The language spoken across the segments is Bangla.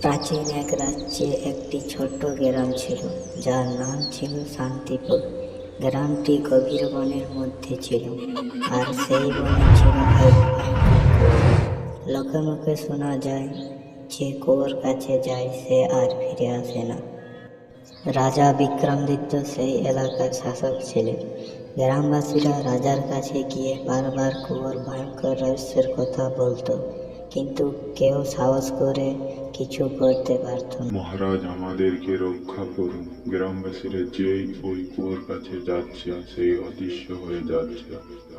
প্রাচীন এক রাজ্যে একটি ছোট্ট গ্রাম ছিল, যার নাম ছিল শান্তিপুর। গ্রামটি গভীর বনের মধ্যে ছিল, আর সেই বনে ছিল এক ভয়ঙ্কর কুয়ো। লোকে মুখে শোনা যায়, যে কুয়োর কাছে যায় সে আর ফিরে আসে না। রাজা বিক্রমাদিত্য সেই এলাকার শাসক ছিলেন। গ্রামবাসীরা রাজার কাছে গিয়ে বারবার কুয়োর ভয়ঙ্কর রহস্যের কথা বলতো, কিন্তু কেউ সাহস করে কিছু করতে পারত না। মহারাজ, আমাদেরকে রক্ষা করুন। গ্রামবাসীরা যেই ওই কুয়োর কাছে যাচ্ছে সেই অদৃশ্য হয়ে যাচ্ছে।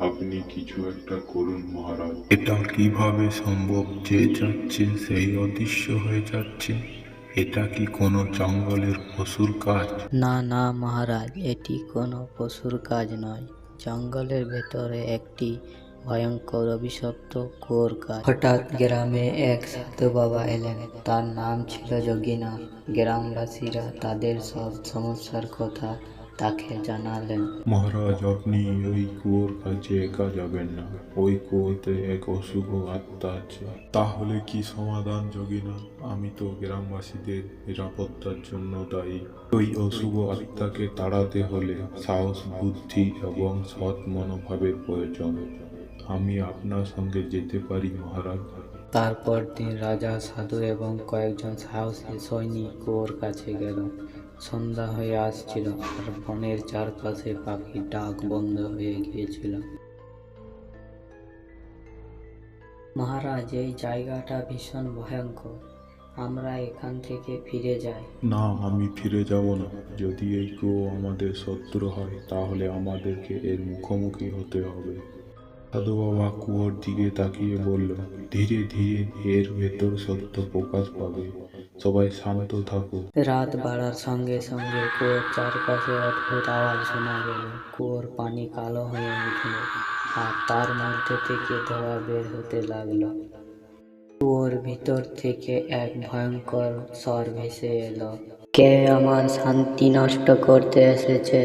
আপনি কিছু একটা করুন মহারাজ। এটা কিভাবে সম্ভব যে যাচ্ছে সেই অদৃশ্য হয়ে যাচ্ছে? এটা কি কোনো জঙ্গলের পশুর কাজ? না না মহারাজ, এটি কোনো পশুর কাজ নয়। জঙ্গলের ভেতরে একটি ভয়ঙ্কর অভিশপ্ত কুয়োর কাজ। হঠাৎ গ্রামে এক সাধু বাবা এলেন। তার নাম ছিল যোগীনাথ। গ্রামবাসীরা তাদের সব সমস্যার কথা তাকে জানালেন। মহারাজ, আপনি ওই কুয়োর কাছে একা যাবেন না। ওই কুয়োতে এক অশুভ আত্মা আছে। তাহলে কি সমাধান যোগীনাথ? আমি তো গ্রামবাসীদের নিরাপত্তার জন্য দায়ী। ওই অশুভ আত্মাকে তাড়াতে হলে সাহস, বুদ্ধি এবং সৎ মনোভাবের প্রয়োজন। আমি আপনার সঙ্গে যেতে পারি মহারাজ। তারপর দিন রাজা, সাধু এবং কয়েকজন সাহসী সৈনিক কুয়োর কাছে গেল। সন্ধ্যা হয়ে আসছিল, আর বনের চারপাশে পাখির ডাক বন্ধ হয়ে গিয়েছিল। মহারাজ, এই জায়গাটা ভীষণ ভয়ঙ্কর। আমরা এখান থেকে ফিরে যাই। না, আমি ফিরে যাব না। যদি এই কুয়ো আমাদের শত্রু হয় তাহলে আমাদেরকে এর মুখোমুখি হতে হবে। সাধু বাবা কুয়োর দিকে তাকিয়ে বলল, ধীরে ধীরে এর ভেতর সত্য প্রকাশ পাবে। সবাই শান্ত থাকো। রাত বাড়ার সঙ্গে সঙ্গে কুয়োর চারপাশে অদ্ভুত আওয়াজ শোনা গেল। কুয়োর পানি কালো হয়ে উঠল, আর তার মধ্যে থেকে ধোঁয়া বের হতে লাগলো। কুয়োর ভিতর থেকে এক ভয়ঙ্কর স্বর ভেসে এলো, কে আমার শান্তি নষ্ট করতে এসেছে?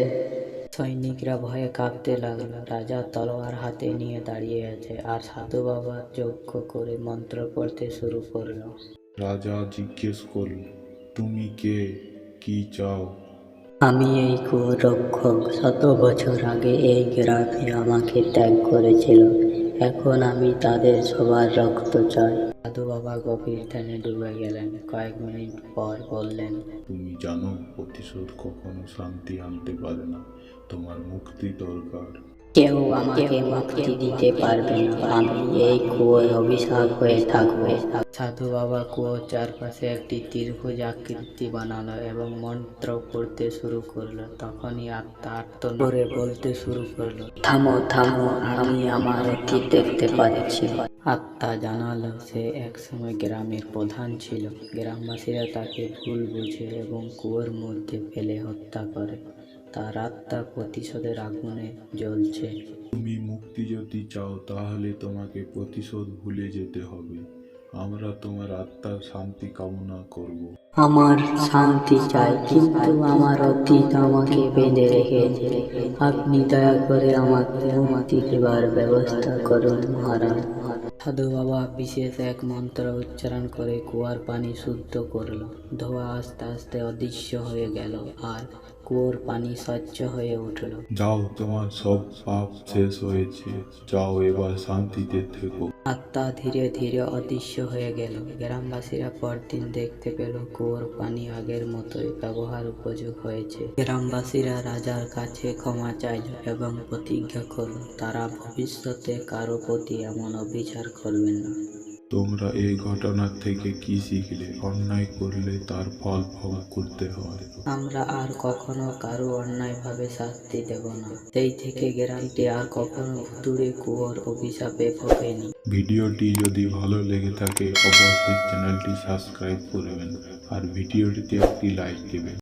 সৈনিকরা ভয়ে কাঁপতে লাগলো। রাজা তলোয়ার হাতে নিয়ে দাঁড়িয়ে আছে, আর সাধু বাবা যজ্ঞ করে মন্ত্র পড়তে শুরু করলো। রাজা জিজ্ঞেস করল, তুমি কে? কি চাও? আমি এই কুয়োর রক্ষক। 100 বছর আগে এই গ্রামে আমাকে ত্যাগ করেছিল। এখন আমি তাদের সবার রক্ত চাই। সাধু বাবা গভীর ধ্যানে ডুবে গেলেন। কয়েক মিনিট পর বললেন, তুমি জানো, প্রতিশোধ কখনো শান্তি আনতে পারে না। তোমার মুক্তি দরকার। কেউ আমাকে মুক্তি দিতে পারবে না। আমি এই কুয়োয় অভিশাপ হয়ে থাকবো। সাধু বাবা কুয়োর চারপাশে একটি ত্রিভুজ আকৃতি বানালো এবং মন্ত্র পড়তে শুরু করলো। তখনই আত্মা আর্তনাদ করে বলতে শুরু করলো, থামো থামো, আমি আমার অতীত দেখতে পাচ্ছি। আত্মা জানালো সে একসময় গ্রামের প্রধান ছিল। গ্রামবাসীরা তাকে ভুল বুঝে এবং কুয়োর মধ্যে ফেলে হত্যা করে। তার আত্মা প্রতিশোধের আগুনে জ্বলছে। তুমি মুক্তি যদি চাও তাহলে তোমাকে প্রতিশোধ ভুলে যেতে হবে। আমরা তোমার আত্মার শান্তি কামনা করব। আমার শান্তি চাই, কিন্তু আমার অতীত আমাকে বেঁধে রেখেছে। আপনি দয়া করে আমাকে মুক্তি দেবার ব্যবস্থা করুন মহারাজ। সাধু বাবা বিশেষ এক মন্ত্র উচ্চারণ করে কুয়ার পানি শুদ্ধ করলো। ধোঁয়া আস্তে আস্তে অদৃশ্য হয়ে গেল, আর কুয়োর পানি স্বচ্ছ হয়ে উঠল। যাও, তোমার সব পাপ শেষ হয়েছে। যাও, এবার শান্তিতে থেকো। আত্মা ধীরে ধীরে অদৃশ্য হয়ে গেল। গ্রামবাসীরা পরদিন দেখতে পেল কুয়োর পানি আগের মতোই ব্যবহার উপযোগ হয়েছে। গ্রামবাসীরা রাজার কাছে ক্ষমা চাইল এবং প্রতিজ্ঞা করল তারা ভবিষ্যতে কারো প্রতি এমন অবিচার করবেন না। তোমরা এই ঘটনা থেকে কি শিখলে? অন্যায় করলে তার ফল ভোগ করতে হয়। আমরা আর কখনো কারো অন্যায়ভাবে শাস্তি দেব না। সেই থেকে গ্রামটি আর কখনো ভুতুড়ে কুয়োর অভিশাপে ভোগেনি। ভিডিওটি যদি ভালো লেগে থাকে অবশ্যই চ্যানেলটি সাবস্ক্রাইব করবেন আর ভিডিওটিতে একটি লাইক দেবেন।